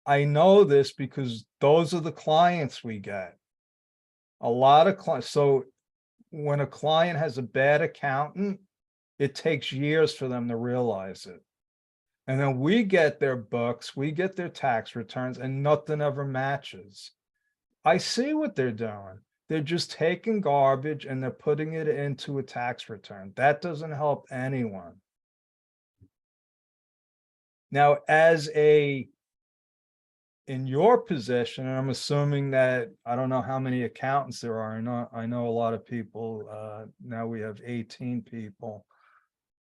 S1: I know this because those are the clients we get. A lot of clients. So when a client has a bad accountant, it takes years for them to realize it. And then we get their books, we get their tax returns, and nothing ever matches. I see what they're doing. They're just taking garbage and they're putting it into a tax return. That doesn't help anyone. Now, in your position, and I'm assuming that, I don't know how many accountants there are. I know a lot of people, now we have 18 people.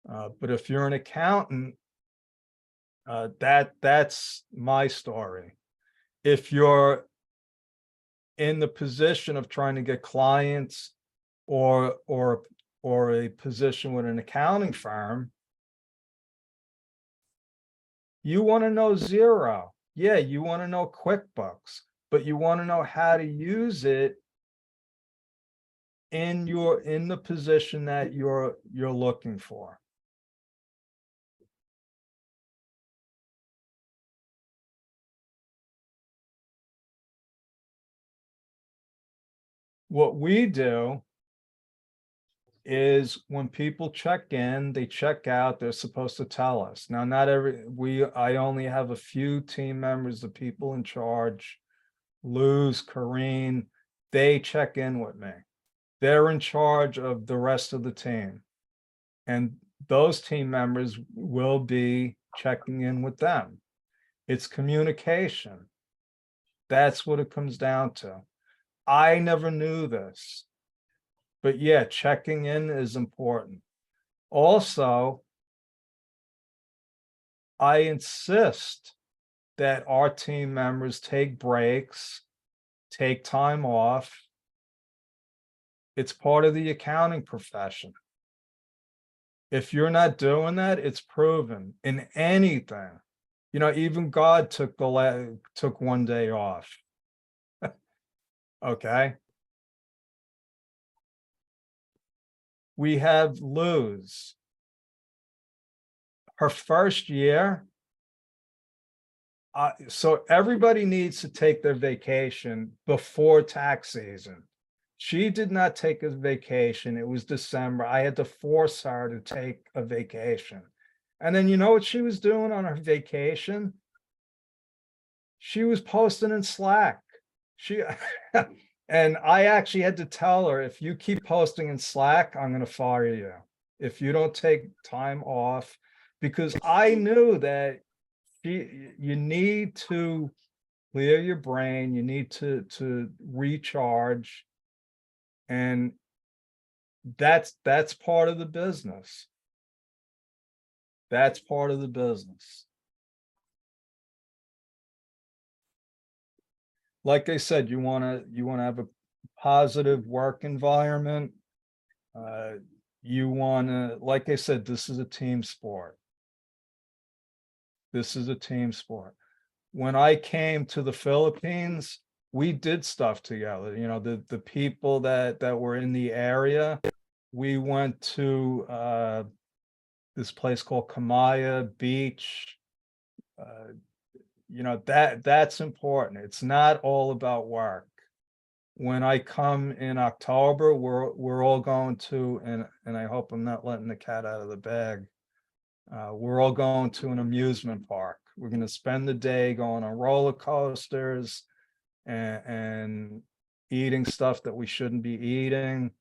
S1: But if you're an accountant, that's my story. If you're in the position of trying to get clients or a position with an accounting firm, you want to know zero. Yeah, you want to know QuickBooks, but you want to know how to use it in the position that you're looking for. What we do is when people check in, they check out, they're supposed to tell us. Now, I only have a few team members, the people in charge, Luz, Corrine, they check in with me. They're in charge of the rest of the team. And those team members will be checking in with them. It's communication. That's what it comes down to. I never knew this. But yeah, checking in is important. Also, I insist that our team members take breaks, take time off. It's part of the accounting profession. If you're not doing that, it's proven in anything. You know, even God took one day off. Okay. We have Luz. Her first year. So everybody needs to take their vacation before tax season. She did not take a vacation. It was December. I had to force her to take a vacation. And then you know what she was doing on her vacation? She was posting in Slack. And I actually had to tell her, if you keep posting in Slack, I'm going to fire you if you don't take time off, because I knew that you need to clear your brain, you need to recharge, and that's part of the business. That's part of the business. Like I said, you want to have a positive work environment. You want to, like I said, this is a team sport. This is a team sport. When I came to the Philippines, we did stuff together. You know, the people that were in the area, we went to this place called Kamaya Beach. You know, that's important. It's not all about work. When I come in October, we're all going to, and I hope I'm not letting the cat out of the bag. We're all going to an amusement park. We're going to spend the day going on roller coasters and eating stuff that we shouldn't be eating.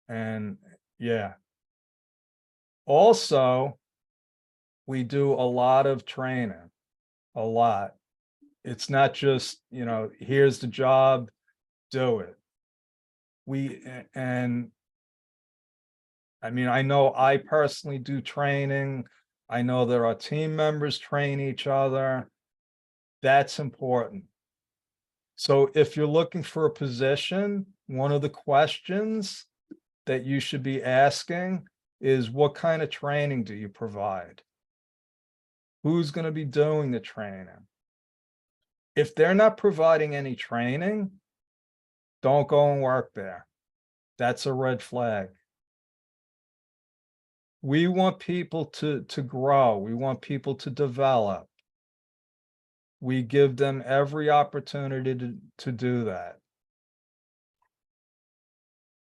S1: And yeah. Also, we do a lot of training, a lot. It's not just, you know, here's the job, do it. And I mean, I know I personally do training. I know that our team members train each other. That's important. So if you're looking for a position, one of the questions that you should be asking is, what kind of training do you provide? Who's going to be doing the training? If they're not providing any training, don't go and work there. That's a red flag. We want people to grow. We want people to develop. We give them every opportunity to do that.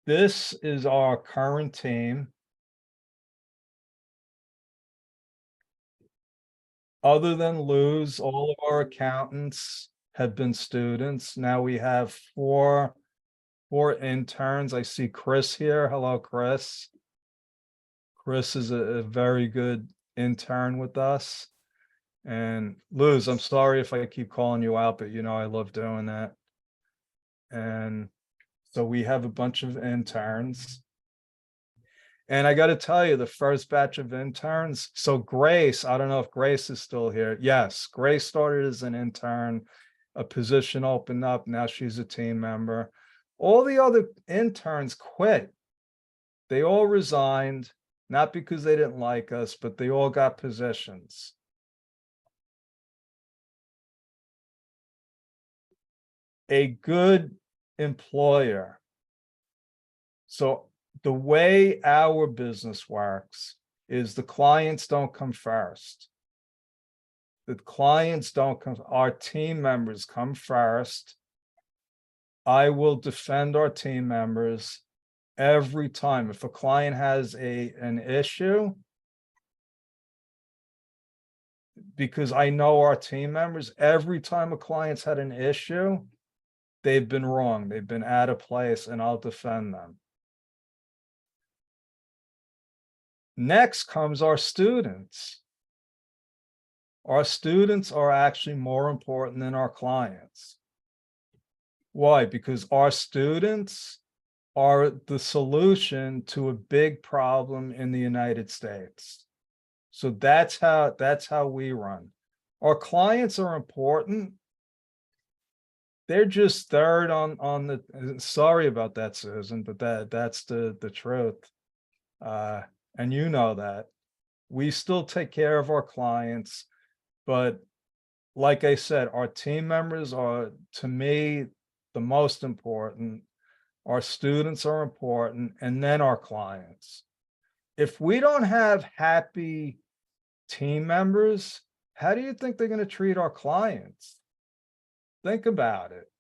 S1: This is our current team. Other than Luz, all of our accountants have been students. Now we have four interns. I see Chris here. Hello, Chris. Chris is a very good intern with us. And Luz, I'm sorry if I keep calling you out, but you know I love doing that. And so we have a bunch of interns. And I got to tell you, the first batch of interns, so Grace, I don't know if Grace is still here. Yes, Grace started as an intern. a position opened up. Now she's a team member. All the other interns quit. They all resigned, not because they didn't like us, but they all got positions. A good employer. So the way our business works is the clients don't come first. The clients don't come, our team members come first. I will defend our team members every time. If a client has an issue, because I know our team members, every time a client's had an issue, they've been wrong, they've been out of place, and I'll defend them. Next comes our students. Our students are actually more important than our clients. Why? Because our students are the solution to a big problem in the United States. So that's how we run. Our clients are important. They're just third on the, sorry about that, Susan, but that's the truth. And you know that. We still take care of our clients, but like I said, our team members are, to me, the most important. Our students are important, and then our clients. If we don't have happy team members, how do you think they're going to treat our clients? Think about it.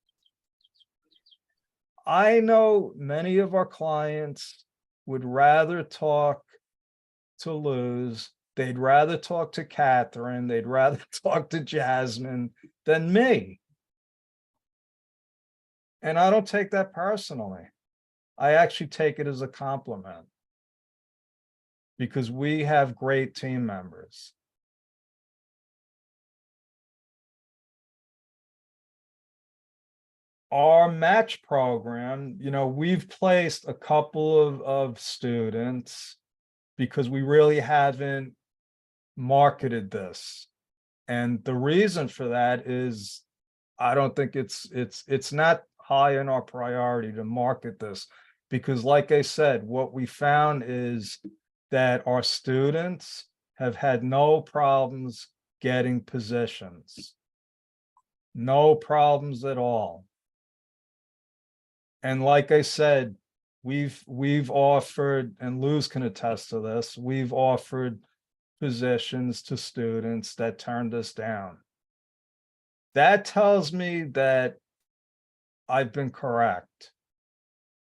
S1: I know many of our clients would rather talk to Luz, they'd rather talk to Catherine, they'd rather talk to Jasmine than me. And I don't take that personally. I actually take it as a compliment, because we have great team members. Our match program, we've placed a couple of students because we really haven't marketed this. And the reason for that is I don't think it's not high in our priority to market this, because like I said, what we found is that our students have had no problems getting positions. No problems at all. And like I said, we've offered, and Luz can attest to this, we've offered positions to students that turned us down. That tells me that I've been correct.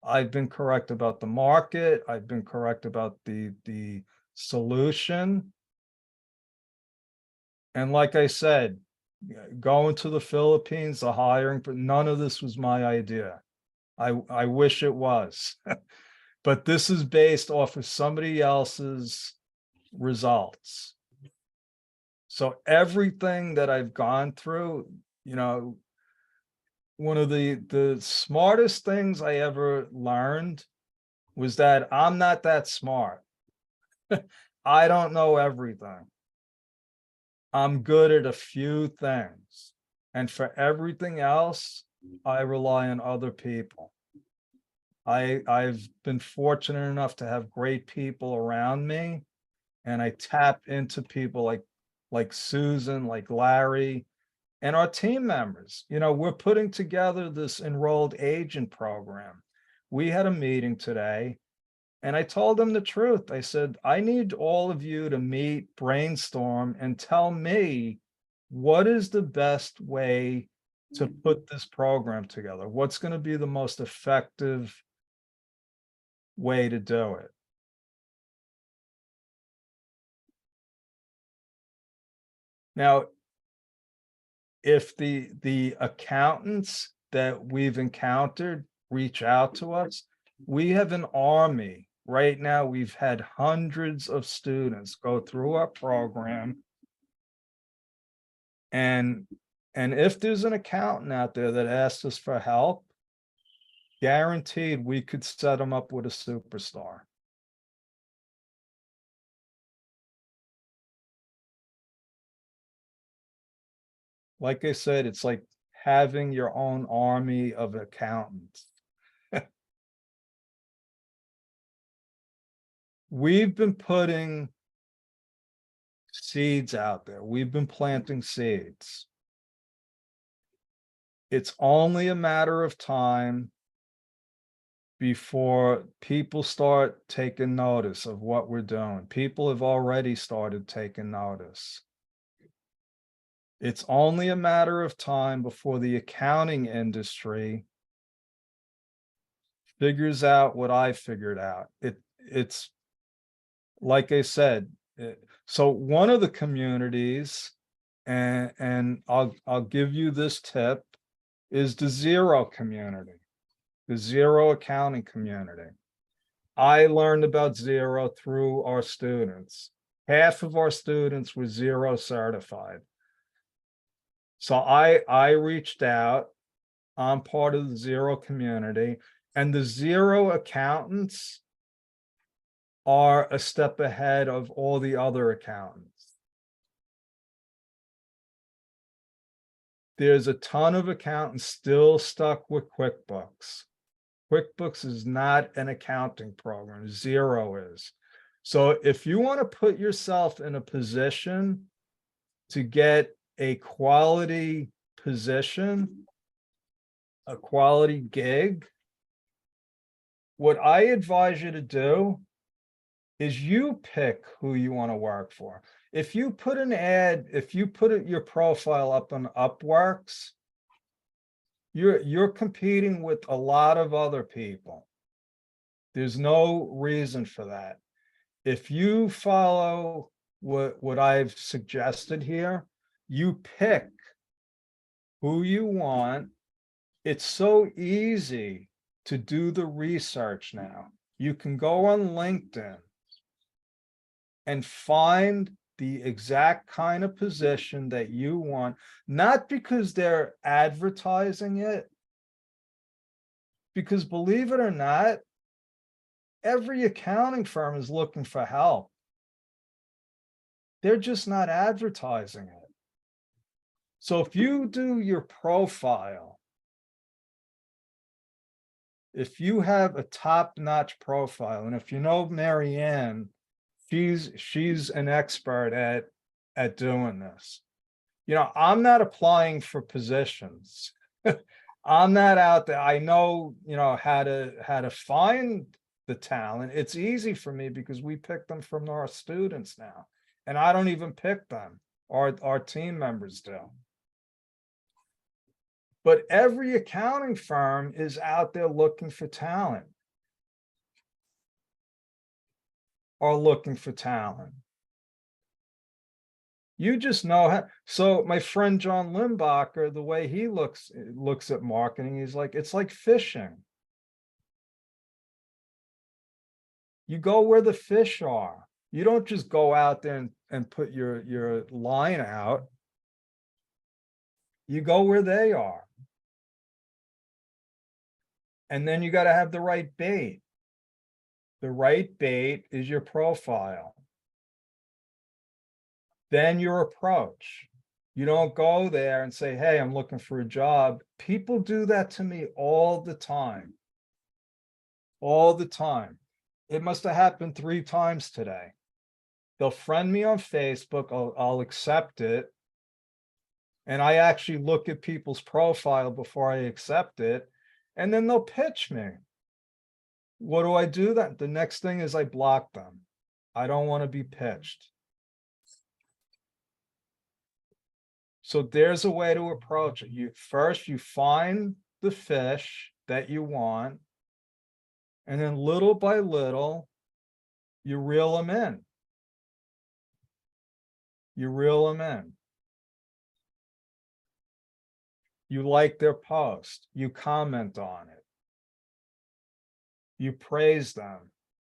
S1: I've been correct about the market. I've been correct about the solution. And like I said, going to the Philippines, the hiring, but none of this was my idea. I wish it was, but this is based off of somebody else's results. So everything that I've gone through, one of the smartest things I ever learned was that I'm not that smart. I don't know everything. I'm good at a few things. And for everything else, I rely on other people. I've been fortunate enough to have great people around me, and I tap into people like Susan, like Larry, and our team members. We're putting together this enrolled agent program. We had a meeting today, and I told them the truth. I said, I need all of you to meet, brainstorm, and tell me what is the best way to put this program together. What's going to be the most effective way to do it? Now, if the accountants that we've encountered reach out to us, we have an army. Right now, we've had hundreds of students go through our program. And if there's an accountant out there that asks us for help, guaranteed we could set them up with a superstar. Like I said, it's like having your own army of accountants. We've been putting seeds out there. We've been planting seeds. It's only a matter of time before people start taking notice of what we're doing. People have already started taking notice. It's only a matter of time before the accounting industry figures out what I figured out. It's like I said, so one of the communities, and I'll give you this tip, is the zero community, the zero accounting community. I learned about zero through our students. Half of our students were zero certified. So I reached out. I'm part of the zero community, and the zero accountants are a step ahead of all the other accountants. There's a ton of accountants still stuck with QuickBooks. QuickBooks is not an accounting program, zero is. So if you want to put yourself in a position to get a quality position, a quality gig, what I advise you to do is you pick who you want to work for. If you put an ad, if you put your profile up on Upworks, you're competing with a lot of other people. There's no reason for that. If you follow what I've suggested here, you pick who you want. It's so easy to do the research now. You can go on LinkedIn and find the exact kind of position that you want, not because they're advertising it, because believe it or not, every accounting firm is looking for help. They're just not advertising it. So if you do your profile, if you have a top-notch profile, and if you know Mary Ann, she's an expert at doing this. You know, I'm not applying for positions. I'm not out there. I know, you know, how to find the talent. It's easy for me because we pick them from our students now. And I don't even pick them. Our team members do. But every accounting firm is out there looking for talent. Or looking for talent. You just know how. So my friend John Limbacher, the way he looks at marketing, he's like, it's like fishing. You go where the fish are. You don't just go out there and put your line out. You go where they are. And then you got to have the right bait. The right bait is your profile. Then your approach. You don't go there and say, hey, I'm looking for a job. People do that to me all the time. All the time. It must have happened 3 times today. They'll friend me on Facebook. I'll accept it. And I actually look at people's profile before I accept it. And then they'll pitch me. What do I do then? The next thing is I block them. I don't want to be pitched. So there's a way to approach it. You find the fish that you want, and then little by little, you reel them in. You reel them in. You like their post. You comment on it. You praise them.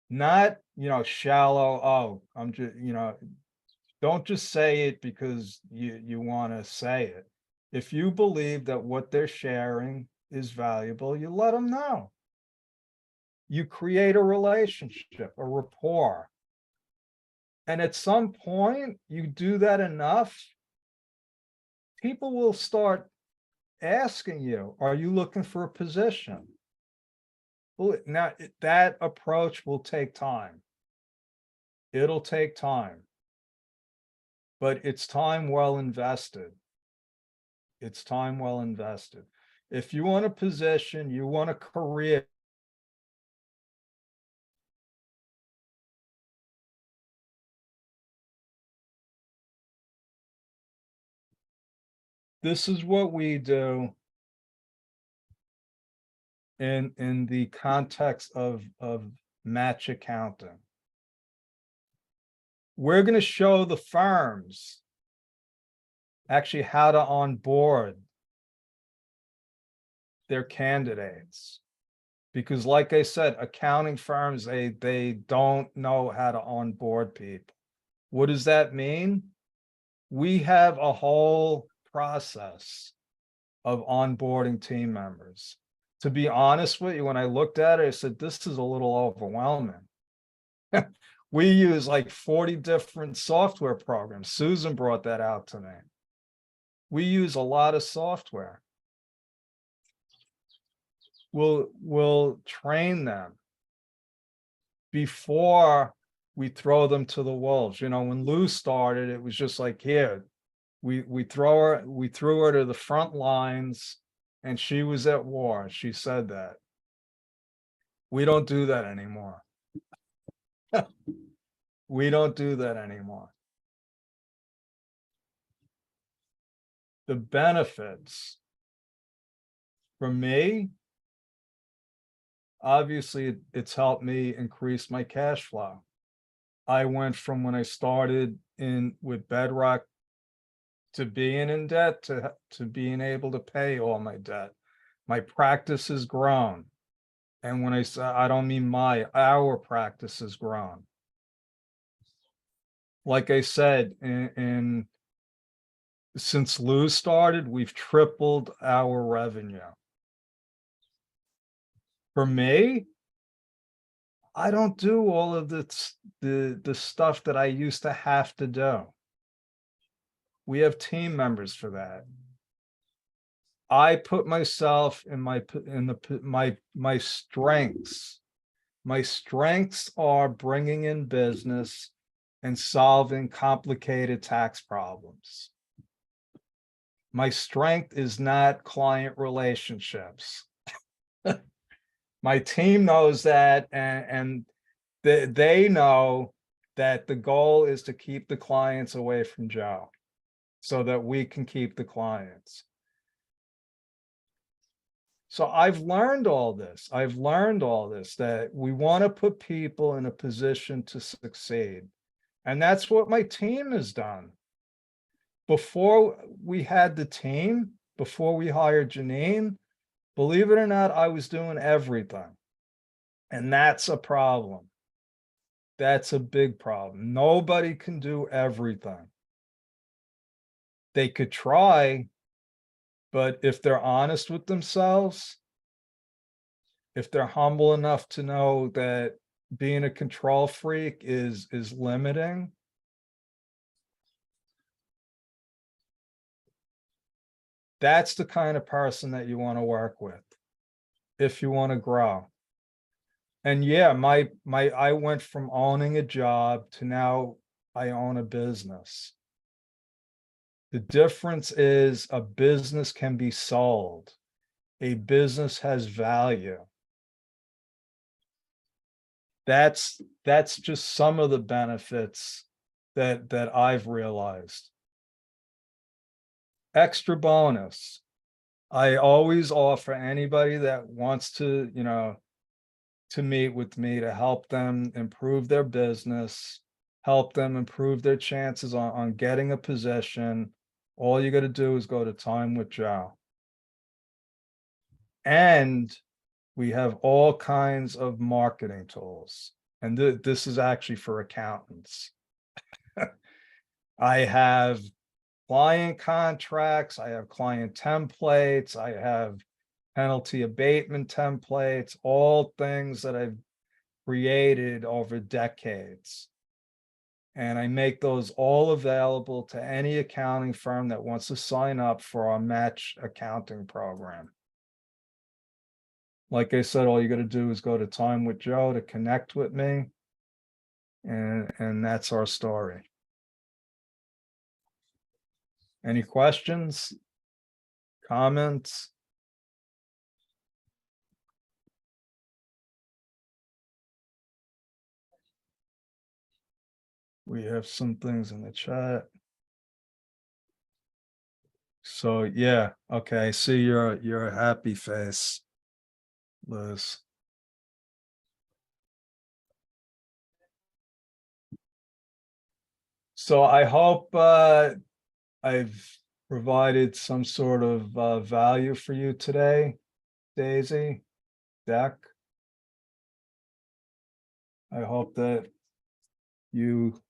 S1: Not, you know, shallow, oh, I'm just, you know, don't just say it because you want to say it. If you believe that what they're sharing is valuable, you let them know. You create a relationship, a rapport. And at some point, you do that enough, people will start asking you, are you looking for a position? Well, now that approach will take time. It'll take time. But it's time well invested. It's time well invested. If you want a position, you want a career. This is what we do in the context of match accounting. We're going to show the firms actually how to onboard their candidates. Because like I said, accounting firms, they don't know how to onboard people. What does that mean? We have a whole process of onboarding team members. To be honest with you, when I looked at it, I said, this is a little overwhelming. We use like 40 different software programs. Susan brought that out to me. We use a lot of software. We'll train them before we throw them to the wolves. You know, when Lou started, it was just like, here, we threw her to the front lines and she was at war. She said that. We don't do that anymore. We don't do that anymore. The benefits for me, obviously it's helped me increase my cash flow. I went from when I started in with Bedrock to being in debt to being able to pay all my debt. My practice has grown. And when I say, I don't mean our practice has grown. Like I said, since Lou started, we've tripled our revenue. For me, I don't do all of the stuff that I used to have to do. We have team members for that. I put myself in my strengths. My strengths are bringing in business and solving complicated tax problems. My strength is not client relationships. My team knows that, and they know that the goal is to keep the clients away from Joe so that we can keep the clients. So I've learned all this. I've learned all this, that we want to put people in a position to succeed. And that's what my team has done. Before we had the team, before we hired Janine, believe it or not, I was doing everything. And that's a problem. That's a big problem. Nobody can do everything. They could try, but if they're honest with themselves, if they're humble enough to know that being a control freak is limiting, that's the kind of person that you want to work with if you want to grow. And yeah, I went from owning a job to now I own a business. The difference is a business can be sold. A business has value. That's just some of the benefits that I've realized. Extra bonus. I always offer anybody that wants to, you know, to meet with me to help them improve their business, help them improve their chances on getting a position. All you got to do is go to Time with Joe. And we have all kinds of marketing tools. And this is actually for accountants. I have client contracts, I have client templates, I have penalty abatement templates, all things that I've created over decades. And I make those all available to any accounting firm that wants to sign up for our match accounting program. Like I said, all you gotta do is go to Time with Joe to connect with me. And that's our story. Any questions? Comments? We have some things in the chat. So yeah, okay, I see your happy face, Liz. So I hope I've provided some sort of value for you today, Daisy, Deck. I hope that you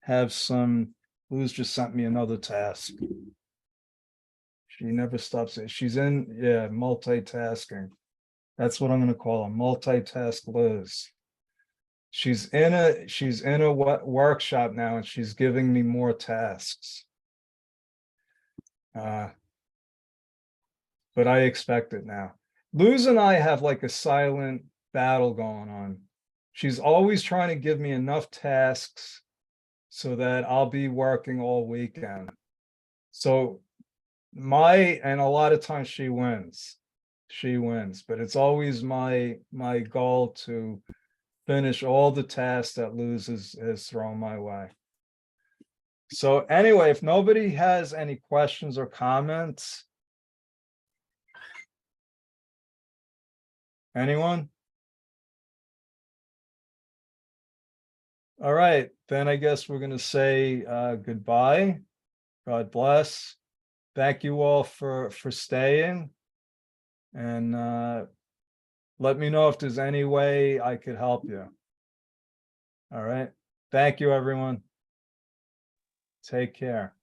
S1: have some. Liz just sent me another task. She never stops it. She's in, yeah, multitasking. That's what I'm gonna call her, multitask Liz. She's in a workshop now and she's giving me more tasks. But I expect it now. Luz and I have like a silent battle going on. She's always trying to give me enough tasks so that I'll be working all weekend. So and a lot of times she wins. She wins, but it's always my goal to finish all the tasks that Luz has thrown my way. So anyway, if nobody has any questions or comments. Anyone? All right, then I guess we're gonna say goodbye. God bless. Thank you all for staying. And let me know if there's any way I could help you. All right. Thank you, everyone. Take care.